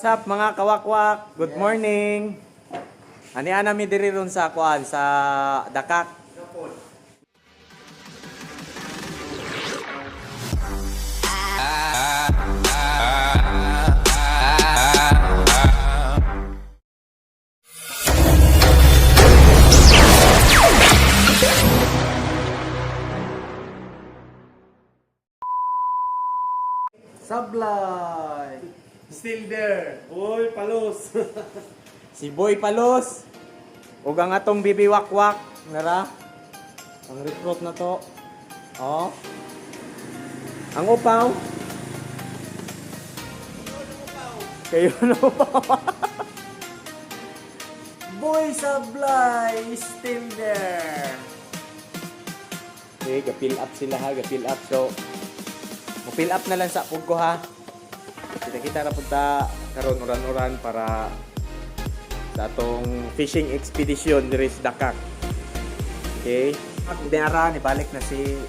What's up mga kawakwak? Good morning. Ani ana mi diri ron sa kuan sa Dakak. Sablay. Still there. Boy, palos. Si Boy Palos. Ug ang atong bibi wakwak, nara. Ang recruit na to. Oh. Ang upaw. Kayo na upaw. Boy Sablay is still there. Okay, ga-fill up sila ha, ga-fill up. So, mag-fill up na lang sa pug ko ha. Kita-kita na punta karon uran-uran para sa atong fishing expedition diri sa Dakak. Okay. At dinara ni balik na si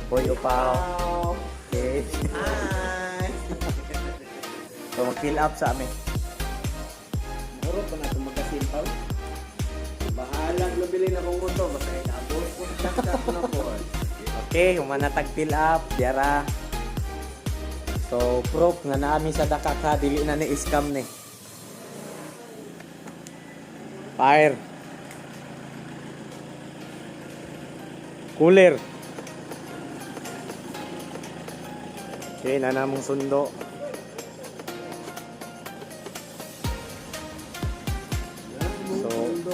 Boy Upaw. Okay. Hi. So mag-fill up sa amin. Muro pa na itong magkasimpaw. Bahalang lumili na kong moto. Basta inabos ko na po. Okay, humanatag fill up, diara. So, proof nga naami sa Dakak ha, dili na ni scam ni. Fire. Cooler. Okay, nanamong sundo. So,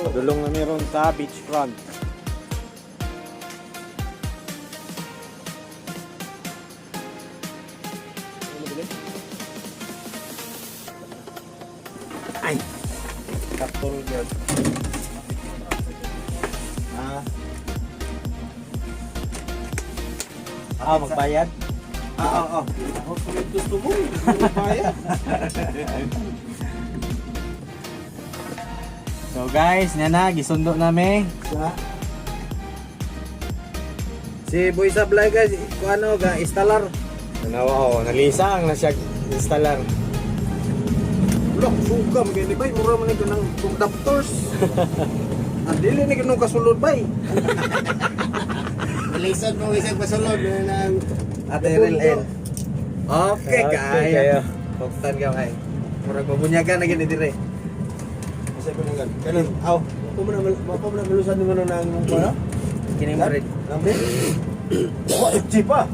padulong na meron sa beachfront. Ay! Kaptol yun. Magbayad? Ako kung gusto mo, magbayad. So guys, yan na, gisundo namin. Si Boy Sablay guys, kung ano ga, installer. Nalisang na siya installer. Look, sugam, gani bay, mura man ito ng conductors. Ang dili na ganun kasulod bay. Balisan mo, isang pasulod ng Ate RLN. Okay, kaya. Pagtan ka kay. Murag mabunyagan na gani dire. Isa ko nang ganun. Aw, mapa mo na malusan mo na ng mong ano? Kini mo rin. Namre? Oh, chipa.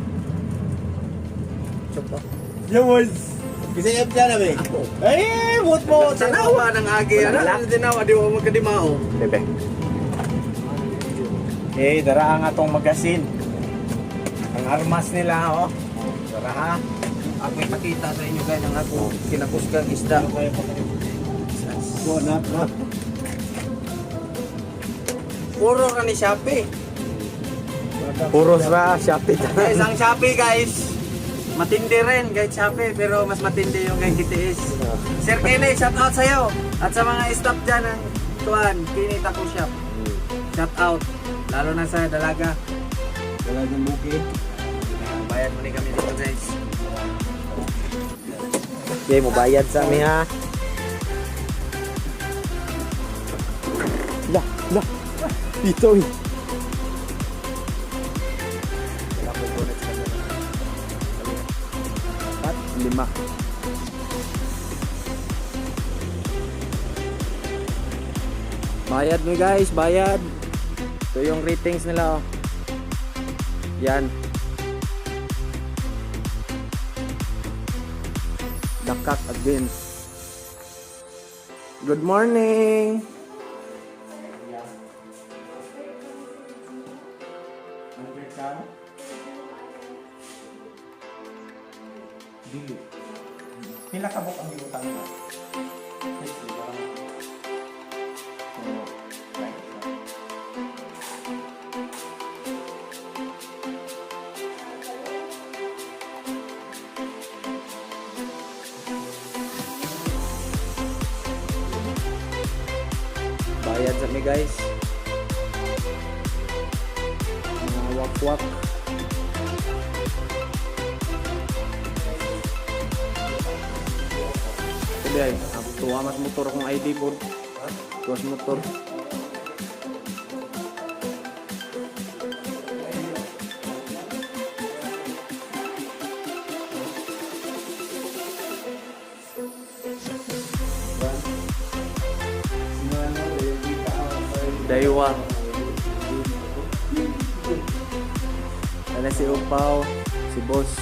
Chipa. Yo, boys. Bisa yap dyan na, be? Eh, wot mo! Tanawa ng agi. Ano tinawa? Di mo magkadimao. Bebe. Eh, dara ang atong magasin. Ang armas nila, oh. Dara ha. Ako ipakita sa inyo guys ang ako kinakusgang isda. Puro ka ni Shopee. Puro sa Shopee. Guys, ang Shopee guys, matindi rin kahit Shopee pero mas matindi yung kay GTS. Sir Kenny, shout out sa'yo. At sa mga staff dyan ng Tuan, Kenny Taco Shop. Shout out. Lalo na sa dalaga. Dalagang bukid. Bayad mo kami dito guys. Okay, mubayad sa amin ha. La. Dito eh. At 5. Bayad mo guys, bayad. Ito yung ratings nila oh. Yan. Dakak again. Good morning. Dili. Pila ka buk ang giutang mo? Bayad sa mi guys. Mga wakwak. grabe ay. Tuwa mas motor akong ID po. Tuwas motor. Daiwa. Ada si Upaw, si Boss.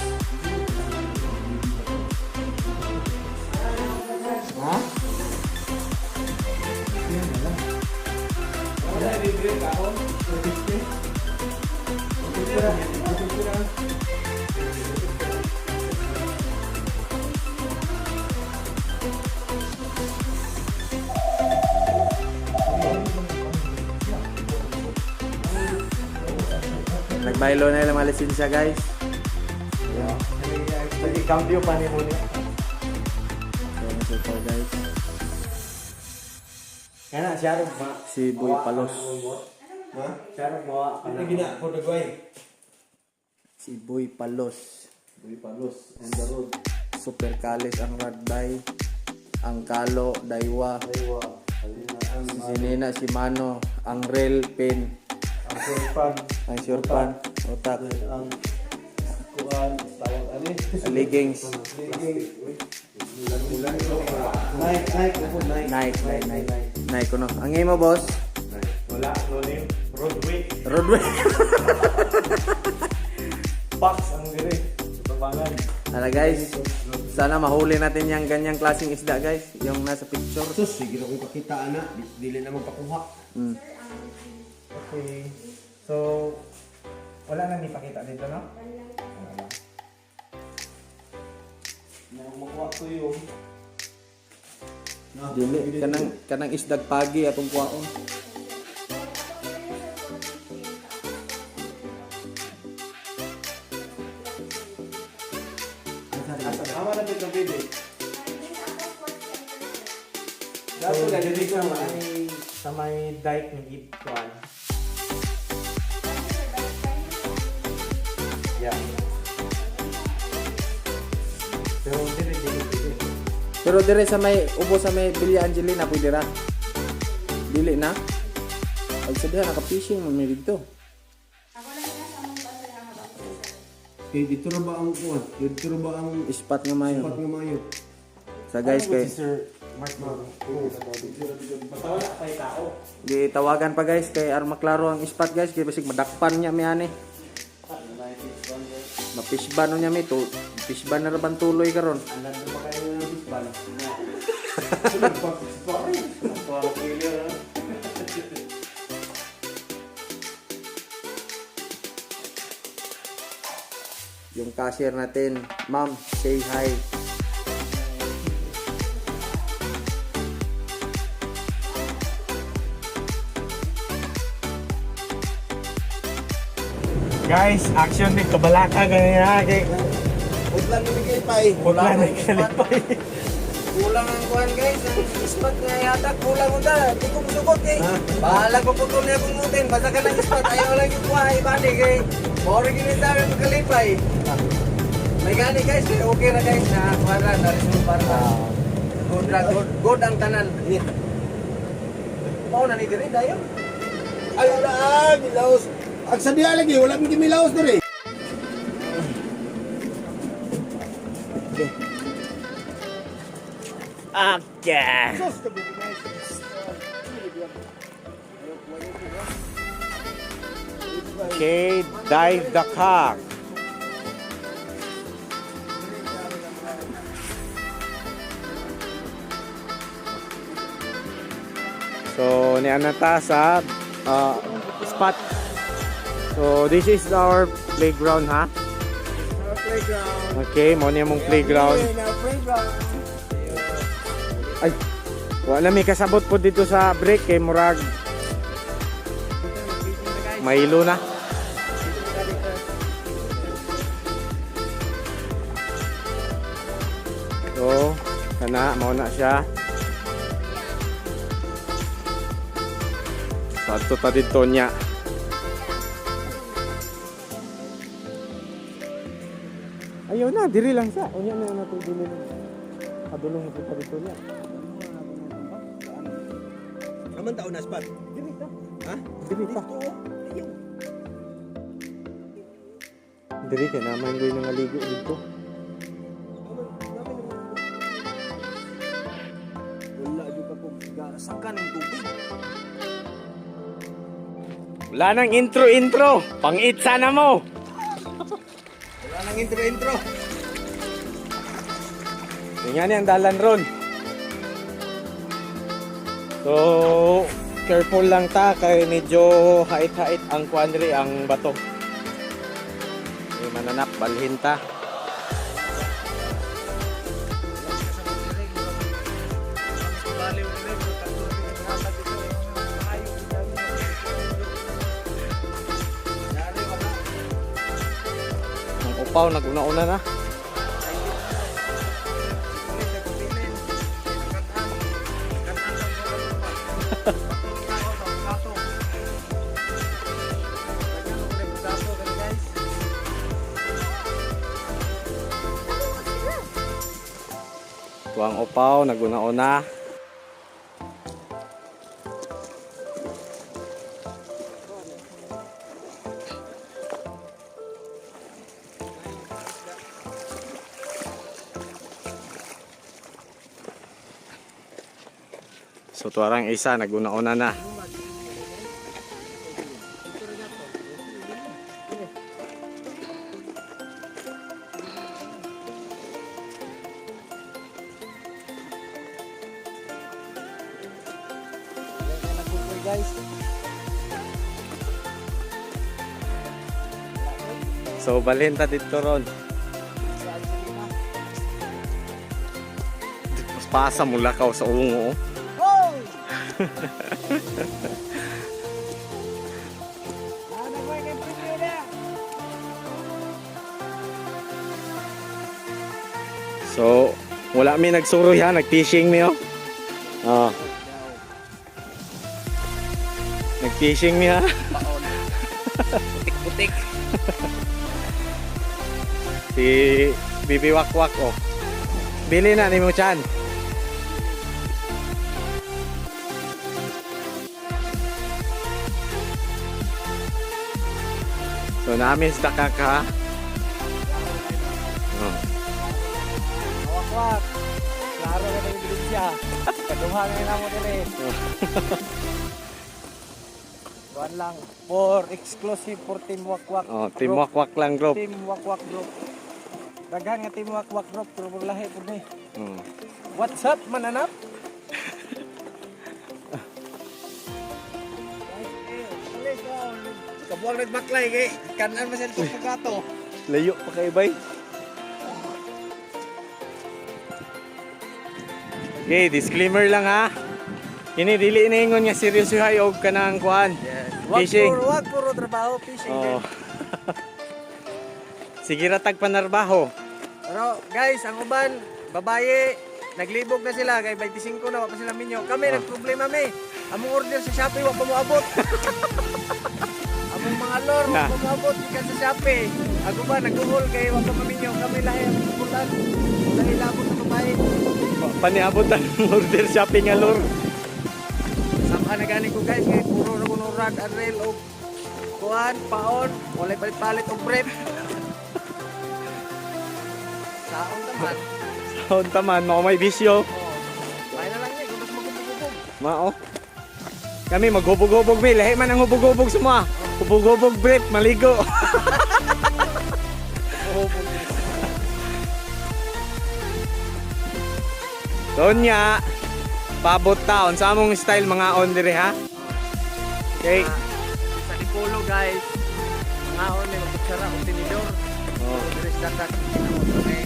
Ha? Nagbaylo na yung mga lisensya guys. Nag-cambio pa ni Muna. Ayan so far guys. Kaya na, siya rin ba? Si Boy Palos. Ha? Siya rin ba? Ano gina? For the guy. Si Boy Palos. Boy Palos. On the road. Super Kalis ang Radday. Ang Kalo, Daiwa. Aywa. Si Nina, si Mano. Ang Rel, Pin. Ang Surpan. Ang Surpan. Otak. Ang Kuan. Tawag ano eh? Aligings. Nike. Nike ko no. Ang imo boss? Wala. No name. Roadway. Roadway. Pax ang dire. Tabangan. Hala guys. Sana mahuli natin yung ganyang klaseng isda guys. Yung nasa picture. Sus, sige na kong pakita ana. Dili na magpakuha. Mm. Okay. So, wala nang ipakita dito, no? Wala. Nang makuha ko yung... Dili kanang isdag pagi atong kuwaon. Ama na dito, baby. Dato na dito sa may dike ng Ipkuan. Yeah. Pero dili. Pero dire sa may ubo sa may Villa Angelina pwede ra. Dili na. Ay sa diha naka-fishing man mi dito. Dito ra ba ang kuwan? Dito ra ba ang Spot nga mayo. spot nga mayo? Sa guys kay Sir Mark Maro. Matawala kay tao. gitawagan pa guys kay aron maklaro ang spot guys kay basig madakpan niya mi ani. Mapishban no niya mi to. Fishban na ra ban tuloy karon. Alam mo pa kayo ng bisbal? Sunod pa bisbal. Ang paro kilo na. Yung cashier natin, ma'am, say hi. Guys, action din kabalaka ganyan kay Putlan ni Miguel Pay. Putlan ni Kalipay. Kulang ang kuhan guys, ang spot nga yata, kulang mo da. Di ko musukot eh. Bahala ko putol niya kung mutin, basta ka ng spot, ayaw lang yung kuha, ibali kay. Mori ginita rin magkalipay. May gani guys, kaya okay na guys, na kuha na, na-resolve para. Good na, good ang tanan. Mao na ni Dire, dayo. Ay wala, milaos. Ang sadya lagi, wala mong gimilaos na rin. Okay. Okay, dive the cock. So, niyan na ta sa spot. So, this is our playground ha. Okay, mo niya mong playground. Ay, wala may kasabot po dito sa break kay murag mahilo na. So, kana mao na siya. Sadto ta dito niya. Ayaw na, diri lang sa. Unya na nato dili lang. makadulong mo sa dito niya. Naman taon na spot. Ha? Dili ta. Dili ka naman doon nga ligo dito. Wala juga po gasakan ng tubig. Wala nang intro. Pang-eat sana mo. Wala nang intro. Tingnan niya ang dalan ron. So, careful lang ta kay medyo hait-hait ang kuandre ang bato. May mananap, balhin ta. Ang upaw, nag-una-una na. Tuwang upaw, naguna-una. So tuwarang isa, naguna-una na. Guys, So balhin ta dito ron. Mas pasa mula ka sa ungo. oh! Ano ba yung preview na? So wala mi nagsuroy ha, nag-fishing mi oh. Oh. Nag-fishing mi ha. Putik-putik. Si Bibi Wakwak oh. Bili na ni mo chan. So namin sa kaka. Oh. Wak-wak. Klaro ka ng Indonesia. Kaduha na yun mo din eh. Buwan lang. For exclusive for Team Wak-wak. Oh, Team Wakwak lang group. Team Wak-wak group. Daghan nga Team Wak-wak group. Pero lahi po ni. Hmm. What's up, mananap? Kabuang nagbaklay kay kanan masan ko pagkato. Layo pa kay bay. Okay, disclaimer lang ha. Kini dili na ingon nga seryoso hay og kanang kuan. Fishing. Wag puro trabaho fishing. Oh. din. Sige ra tag panarbaho. Pero guys, ang uban babaye naglibog na sila kay 25 na wa pa sila minyo. Kami nagproblema mi. Among order sa Shopee wa pa moabot. Among mga lor wa Na. pa moabot gikan sa Shopee. Ako ba nagkuhol kay wa pa maminyo. Kami lahi ang bulan. Lahi labot sa babae. Paniabot ang order shopping alor. Saka na gani ko guys kay puro na kuno rod and rail og kuan paon walay palit-palit og brief. Saon taman. Sound taman mao may bisyo. May na lang ni kung mas magubog. Mao. Kami maghubog-hubog mi, lahi man ang hubog-hubog suma. Hubog-hubog brief maligo. Donya, pabot taon sa among style mga on dire ha. Okay. Sa Dipolo guys. Mga on may magkutsara og tinidor. Oh, Dire sa dagat.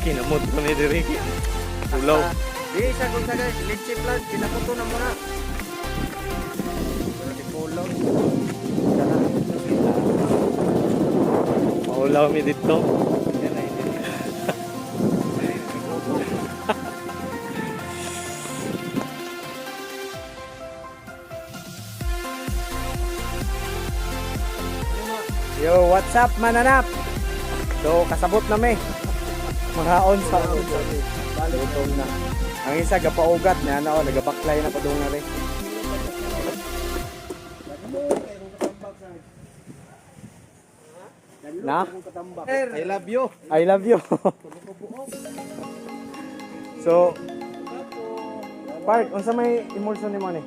kinamot ko ni dire. Ulaw. Di sa kung sa guys, leche plan kinaputo na muna. Sa Dipolo. Maulaw mi dito. Yo, what's up mananap? So, kasabot na mi. Mga on sa gutom na. Ang isa gapaugat niya na nagabaklay na padung na rin. Na? I love you. I love you. So, Park, unsa may emulsion ni mo ni?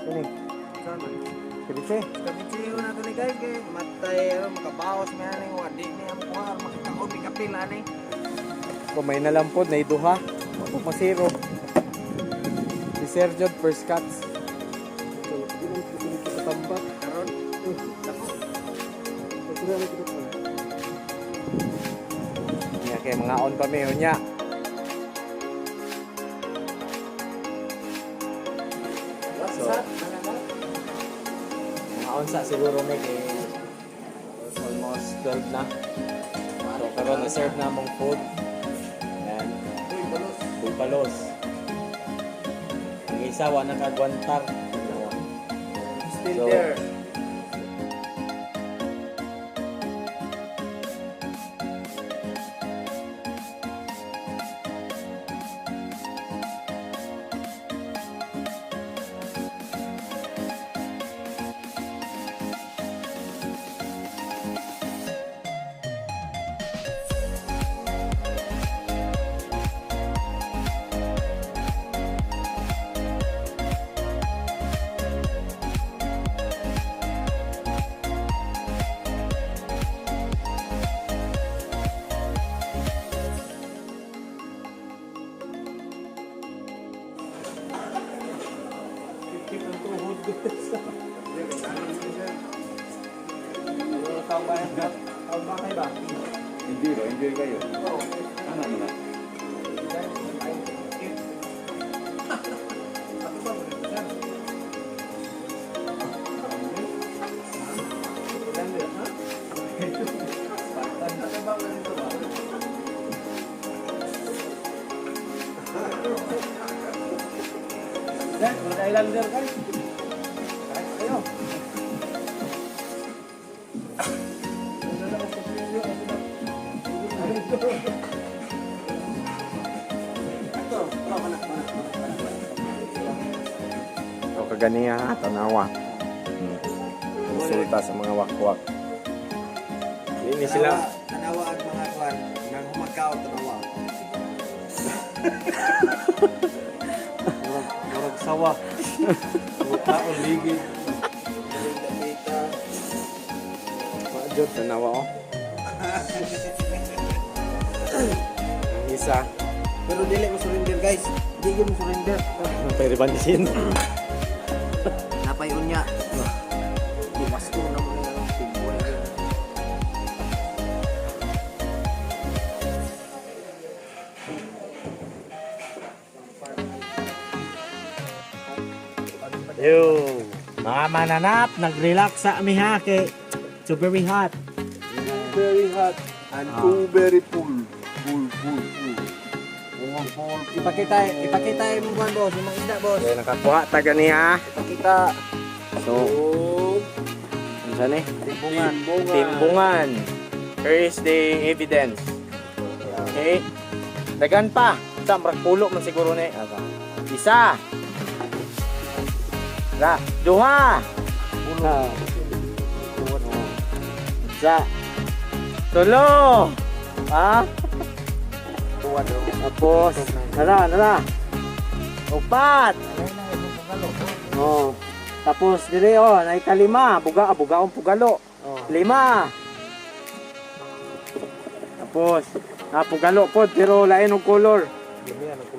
Kini. Kibitse. Kabitsiyo na ito ni guys, kay matay, makabawas may aning, wadi niya ang kuha, makitaon, may kapila ni. Kung may nalampod, na iduha. Ako masiro. Si Sergio first cuts. Karon, Nya kay mga on pa mi unya. So, mga on sa siguro may kay almost 12 na. So, karon na serve na mong food. Yan. Uy, palos. Ang isa wa nakagwantar. still So, there. Enjoy ba? Enjoy kayo? Ano na? Islander kan? Ayo. So kaganiya tanawa. Resulta sa mga wakwak. Ini sila Tanawa at mga kwan, nang humakaw tanawa. Murag sawa. Taon ligid. Majud tanawa oh. Ang isa Pero dili mo surrender guys. Dili mo surrender. pwede bandisin. Napayon niya. Dimas ko na mo yung tingboy. Yo, mga mananap, nag-relax sa amin ha kay so very hot. Very hot and too very full. Full. Ipakita mo buwan boss, yung mga isda boss. Kaya nakakuha taga niya. Ipakita. So, ano ni? Timbungan. Timbungan. Here is the evidence. Okay. Dagan pa. Sa pulo man siguro ni. Isa. Ra, duha. Isa. Tulo. Ha? Tapos, nara. Upat. Oh. Tapos dire oh, naikalima, bugaong pugalo. 5. Tapos, pugalo pod pero lain og color.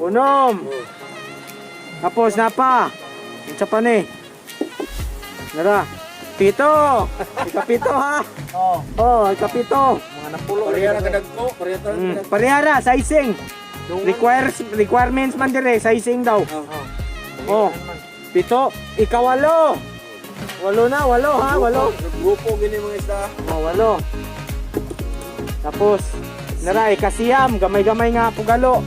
6. Tapos napa. Unsa pa ni? Nara. 7. Ikapito ha. Oh, ikapito. Mga napulo. Parehara kadagko. Parehara sizing. Requirements man dire sizing daw. Oh. 7, ikawalo. 8 na, 8 ha, 8. Grupo gini mga isda. Oh, 8. Tapos, nara ikasiyam, gamay-gamay nga pugalo.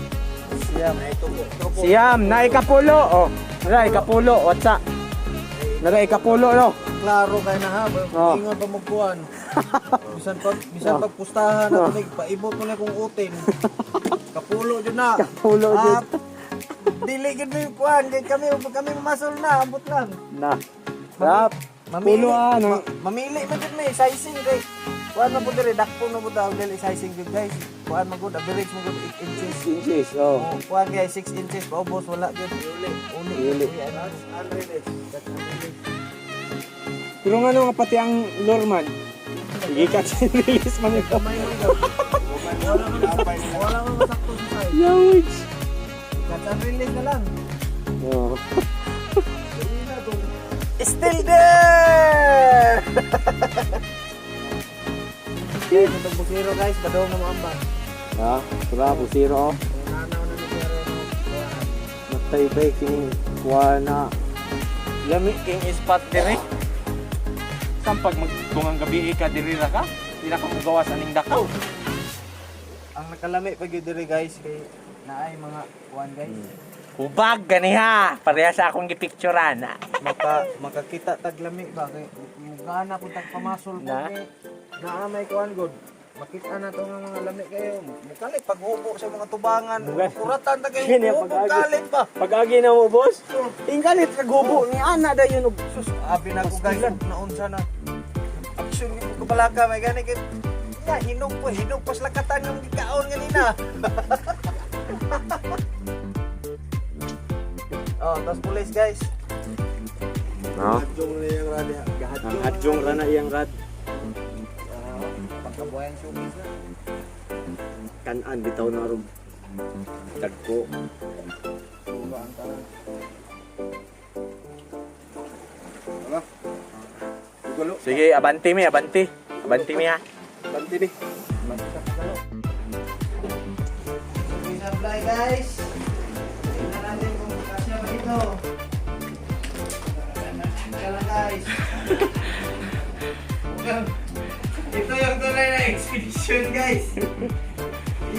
Siyam, na ikapulo. Oh, nara ikapulo, watsa. Nara ikapulo no. Klaro kay na ha. Oh. Ingon pa mo buwan. Bisan pag pustahan na tunig paibot mo na kung utin. Kapulo jud na. Kapulo jud. Dili gid mo kuan, kay kami mamasol na, ambot lang. Na. Rap. Pulo ano. Mamili man gid may sizing kay kuan mo pud diri dakpo na pud ang dili sizing gid guys. Kuan mo gud average mo gud 8 inches. Inches. Oh. Oh, kuan guys 6 inches paubos wala gid. Uli. Pero nga nga pati ang lorman. Sige catch and release man ito. Wala man masakto sa size. Yowich. Catch and release na lang. Oh. Still there! Guys, itong busiro guys, badaw na maamba. Ah, tara busiro. Nanaw na ni Pero. Matay ba kini kuana. Lami king spot dire. Sampag magtungang gabi ka diri ra ka. Di na ka magawas aning dakaw. Ang nakalami pag yun diri guys, kay naay mga kuan guys. Ubag ganiha. Pareha sa akong gipicturean. Makakita taglami ba kay mugana pud tag pamasol ko Na? kay naa may kuan god. Makita na to nga mga lami kayo. Mukalit paghubo sa mga tubangan. Mugan. Kuratan ta kayo. Kini, Hubo pag-agi. kalit pa. Pag-agi na mo, boss. Ingkalit kagubo ni ana da yun. Sus, abi na ko guys, naunsa na. Action ni ko balaka may gani kay ya hinog pa lakatan yung gikaon ganina. Oh, tas pulis guys. No? Hadjong na yung rad. Ang hadjong ra na iyang rad. Pagkabuhayan showbiz na. Kanan bitaw na ron. Dagko. Tuba ang tanan. Sige, abanti mi, abanti. Abanti mi ha. Banti ni. Banti ka pagalo. Showbiz apply guys. Tingnan natin kung kasya ba ito. Kaya guys. Ito yung tunay na expedition guys.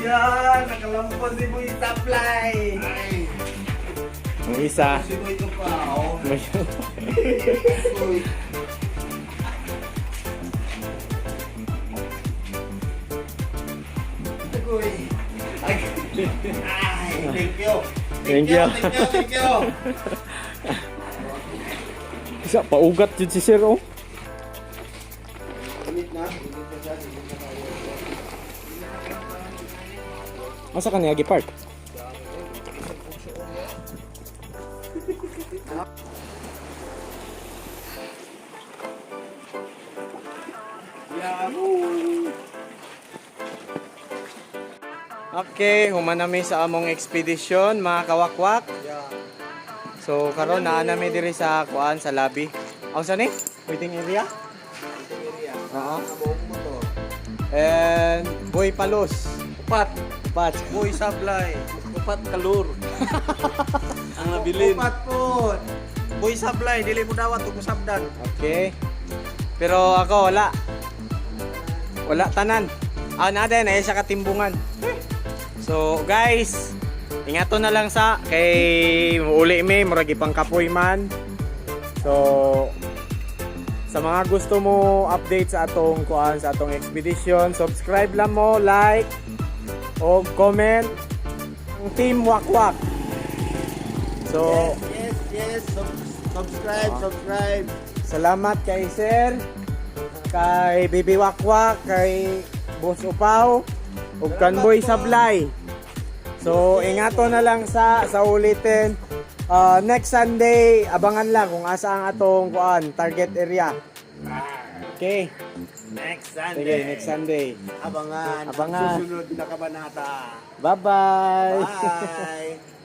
Yan, nakalampos si Boy Supply. Ang isa. Si Boy ito pa. Oh. Boy. Ay, thank you. Thank you. Thank you. Isa, paugat yun si Sir, oh. Masa ka niya gi-park? Okay, humanami sa among ekspedisyon, mga kawakwak. So karon naa nami diri sa kuan sa lobby. Ang sa ni? Waiting area? Oo. And Boy Palos. Upat. Pat. Boy Supply. Upat kalur. Ang nabilin. Upat po. Boy Supply. Dili mo dawat ug sabdan. Okay. Pero ako wala. Wala tanan. Ah, nada na sa katimbungan. So guys, ingato na lang sa kay uli mi murag ipang kapoy man. So sa mga gusto mo update sa atong kuan sa atong expedition, subscribe lang mo, like o comment ang Team Wakwak. So Yes. Subscribe. salamat kay Sir, kay Bibi Wakwak, kay Boss Upaw, ug Kanboy Sablay. So ingato na lang sa ulitin. Next Sunday, abangan lang kung asa ang atong kuan target area. Okay. Next Sige, next Sunday. Abangan. Abangan. Susunod na kabanata. Bye-bye. Bye.